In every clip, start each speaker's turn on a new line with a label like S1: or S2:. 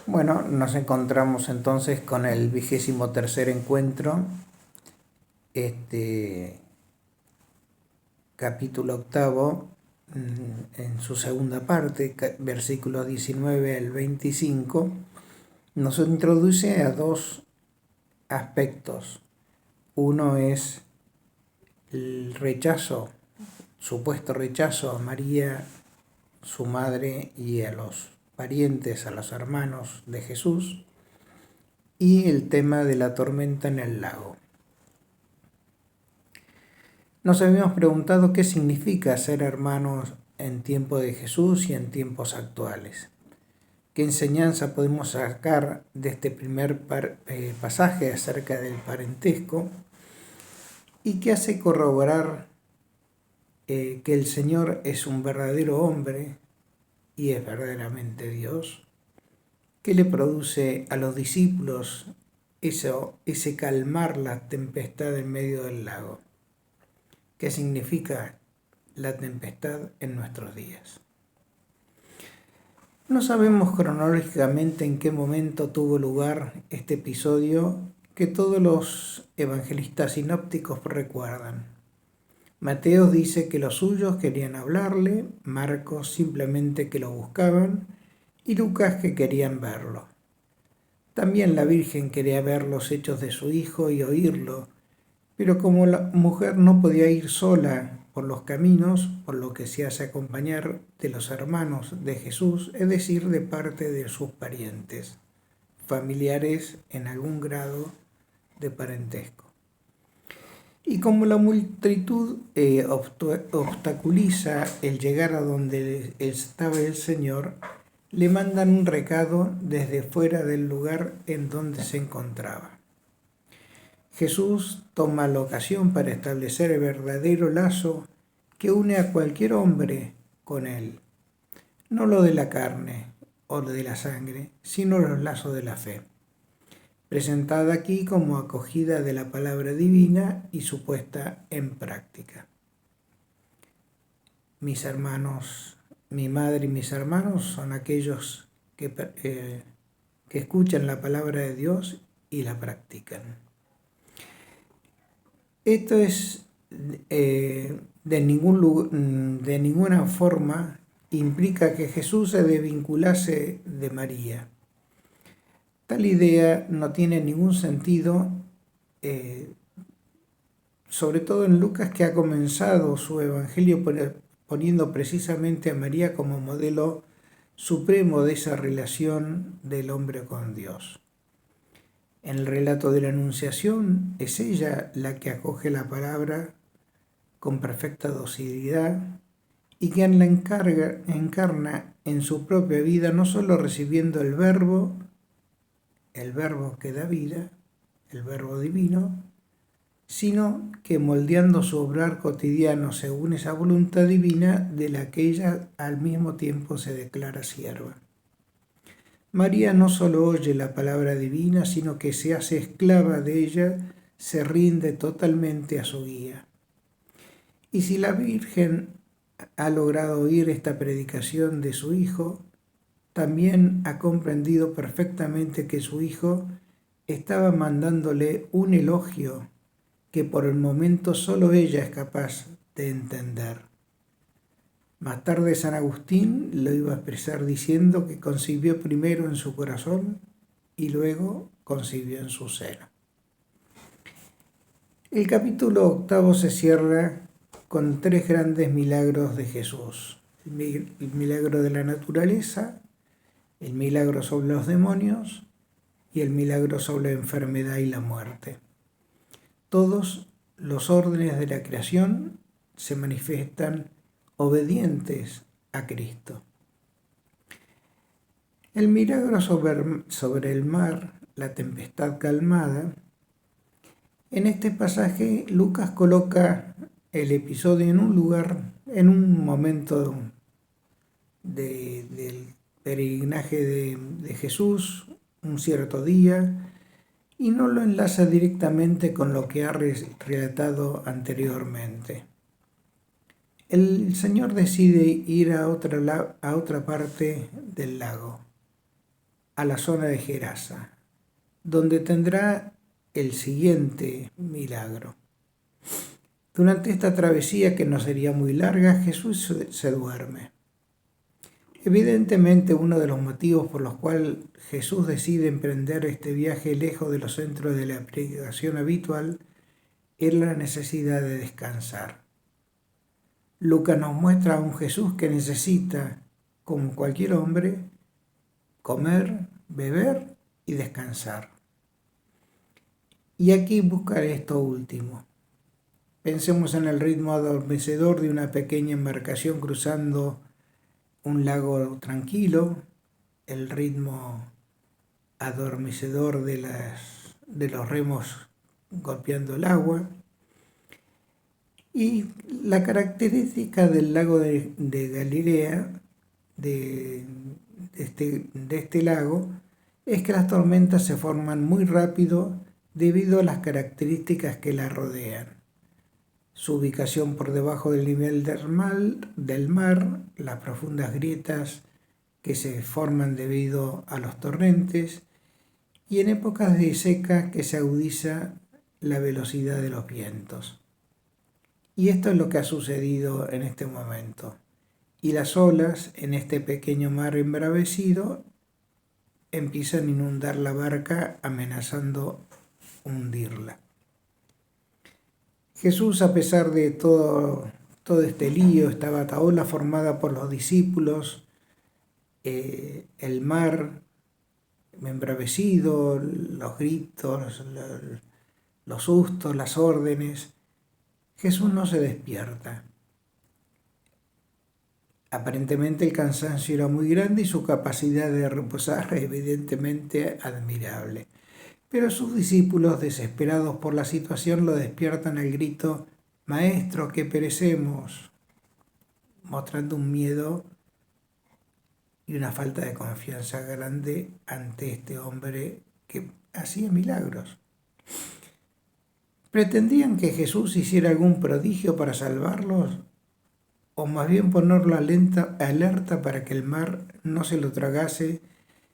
S1: Bueno, nos encontramos entonces con el 23º encuentro, capítulo octavo, en su segunda parte, versículo 19 al 25, nos introduce a dos aspectos. Uno es el rechazo, supuesto rechazo a María, su madre, y a los parientes, a los hermanos de Jesús, y el tema de la tormenta en el lago. Nos habíamos preguntado qué significa ser hermanos en tiempo de Jesús y en tiempos actuales. ¿Qué enseñanza podemos sacar de este primer pasaje acerca del parentesco? ¿Y qué hace corroborar que el Señor es un verdadero hombre y es verdaderamente Dios? ¿Qué le produce a los discípulos ese calmar la tempestad en medio del lago? ¿Qué significa la tempestad en nuestros días? No sabemos cronológicamente en qué momento tuvo lugar este episodio que todos los evangelistas sinópticos recuerdan. Mateo dice que los suyos querían hablarle, Marcos simplemente que lo buscaban y Lucas que querían verlo. También la Virgen quería ver los hechos de su hijo y oírlo, pero como la mujer no podía ir sola por los caminos, por lo que se hace acompañar de los hermanos de Jesús, es decir, de parte de sus parientes, familiares en algún grado de parentesco. Y como la multitud obstaculiza el llegar a donde estaba el Señor, le mandan un recado desde fuera del lugar en donde se encontraba. Jesús toma la ocasión para establecer el verdadero lazo que une a cualquier hombre con él. No lo de la carne o lo de la sangre, sino los lazos de la fe, presentada aquí como acogida de la palabra divina y su puesta en práctica. Mis hermanos, mi madre y mis hermanos son aquellos que escuchan la palabra de Dios y la practican. Esto es de ninguna forma implica que Jesús se desvinculase de María. Tal idea no tiene ningún sentido, sobre todo en Lucas, que ha comenzado su evangelio poniendo precisamente a María como modelo supremo de esa relación del hombre con Dios. En el relato de la Anunciación es ella la que acoge la palabra con perfecta docilidad y quien la encarna en su propia vida, no solo recibiendo el verbo que da vida, el verbo divino, sino que moldeando su obrar cotidiano según esa voluntad divina de la que ella al mismo tiempo se declara sierva. María no solo oye la palabra divina, sino que se hace esclava de ella, se rinde totalmente a su guía. Y si la Virgen ha logrado oír esta predicación de su Hijo, también ha comprendido perfectamente que su Hijo estaba mandándole un elogio que por el momento solo ella es capaz de entender. Más tarde San Agustín lo iba a expresar diciendo que concibió primero en su corazón y luego concibió en su seno. El capítulo octavo se cierra con tres grandes milagros de Jesús. El milagro de la naturaleza, el milagro sobre los demonios y el milagro sobre la enfermedad y la muerte. Todos los órdenes de la creación se manifiestan obedientes a Cristo. El milagro sobre el mar, la tempestad calmada. En este pasaje Lucas coloca el episodio en un lugar, en un momento del peregrinaje de Jesús, un cierto día, y no lo enlaza directamente con lo que ha relatado anteriormente. El Señor decide ir a otra parte del lago. a la zona de Gerasa, donde tendrá el siguiente milagro. Durante esta travesía, que no sería muy larga, Jesús se duerme. Evidentemente, uno de los motivos por los cuales Jesús decide emprender este viaje lejos de los centros de la predicación habitual es la necesidad de descansar. Lucas nos muestra a un Jesús que necesita, como cualquier hombre, comer, beber y descansar. Y aquí buscar esto último. Pensemos en el ritmo adormecedor de una pequeña embarcación cruzando un lago tranquilo, el ritmo adormecedor de los remos golpeando el agua, y la característica del lago de Galilea, de este lago, es que las tormentas se forman muy rápido debido a las características que la rodean. Su ubicación por debajo del nivel del mar, las profundas grietas que se forman debido a los torrentes, y en épocas de seca que se agudiza la velocidad de los vientos. Y esto es lo que ha sucedido en este momento. Y las olas en este pequeño mar embravecido empiezan a inundar la barca, amenazando hundirla. Jesús, a pesar de todo este lío, esta batahola formada por los discípulos, el mar embravecido, los gritos, los sustos, las órdenes, Jesús no se despierta. Aparentemente el cansancio era muy grande y su capacidad de reposar evidentemente admirable. Pero sus discípulos, desesperados por la situación, lo despiertan al grito: «Maestro, que perecemos», mostrando un miedo y una falta de confianza grande ante este hombre que hacía milagros. ¿Pretendían que Jesús hiciera algún prodigio para salvarlos? ¿O más bien ponerlo alerta para que el mar no se lo tragase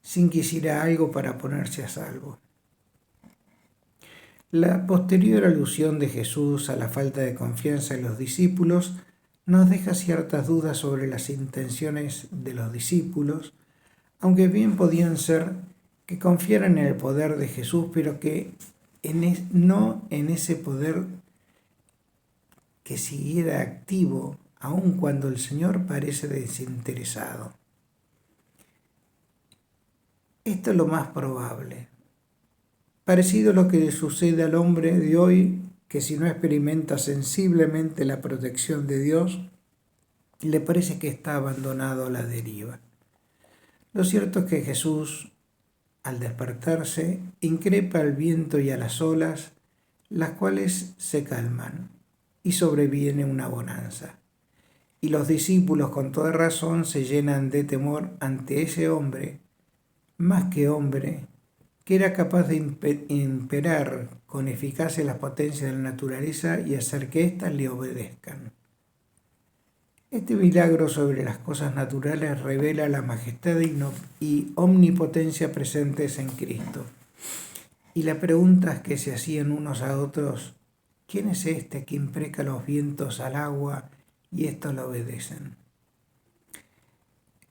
S1: sin que hiciera algo para ponerse a salvo? La posterior alusión de Jesús a la falta de confianza en los discípulos nos deja ciertas dudas sobre las intenciones de los discípulos, aunque bien podían ser que confiaran en el poder de Jesús, pero que no en ese poder que siguiera activo, aun cuando el Señor parece desinteresado. Esto es lo más probable. Parecido a lo que le sucede al hombre de hoy, que si no experimenta sensiblemente la protección de Dios, le parece que está abandonado a la deriva. Lo cierto es que Jesús, al despertarse, increpa al viento y a las olas, las cuales se calman, y sobreviene una bonanza. Y los discípulos, con toda razón, se llenan de temor ante ese hombre, más que hombre, que era capaz de imperar con eficacia las potencias de la naturaleza y hacer que éstas le obedezcan. Este milagro sobre las cosas naturales revela la majestad y omnipotencia presentes en Cristo. Y las preguntas que se hacían unos a otros: ¿quién es este que impreca los vientos al agua y estos lo obedecen?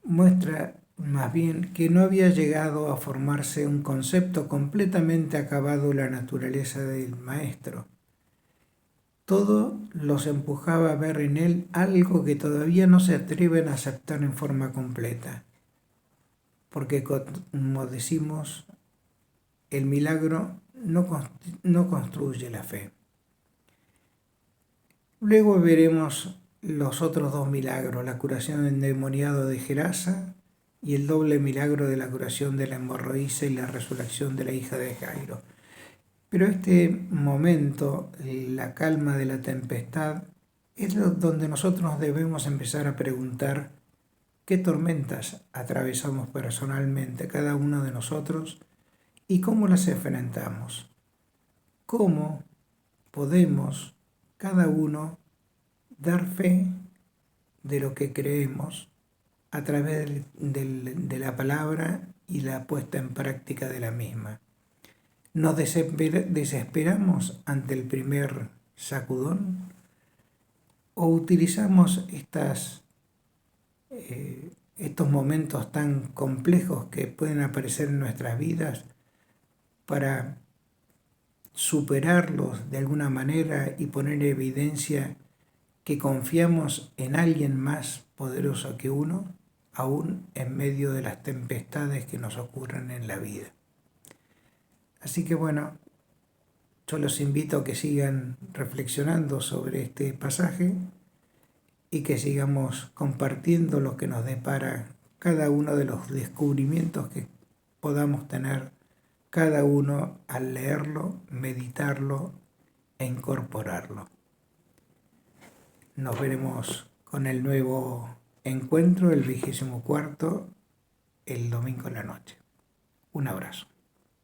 S1: Muestra más bien que no había llegado a formarse un concepto completamente acabado de la naturaleza del Maestro. Todo los empujaba a ver en él algo que todavía no se atreven a aceptar en forma completa. Porque, como decimos, el milagro no construye la fe. Luego veremos los otros dos milagros: la curación del endemoniado de Gerasa y el doble milagro de la curación de la hemorroísa y la resurrección de la hija de Jairo. Pero este momento, la calma de la tempestad, es donde nosotros debemos empezar a preguntar qué tormentas atravesamos personalmente cada uno de nosotros y cómo las enfrentamos. Cómo podemos cada uno dar fe de lo que creemos a través de la palabra y la puesta en práctica de la misma. ¿Nos desesperamos ante el primer sacudón o utilizamos estos momentos tan complejos que pueden aparecer en nuestras vidas para superarlos de alguna manera y poner en evidencia que confiamos en alguien más poderoso que uno, aún en medio de las tempestades que nos ocurren en la vida? Así que bueno, yo los invito a que sigan reflexionando sobre este pasaje y que sigamos compartiendo lo que nos depara cada uno de los descubrimientos que podamos tener cada uno al leerlo, meditarlo e incorporarlo. Nos veremos con el nuevo encuentro, el 24º, el domingo en la noche. Un abrazo.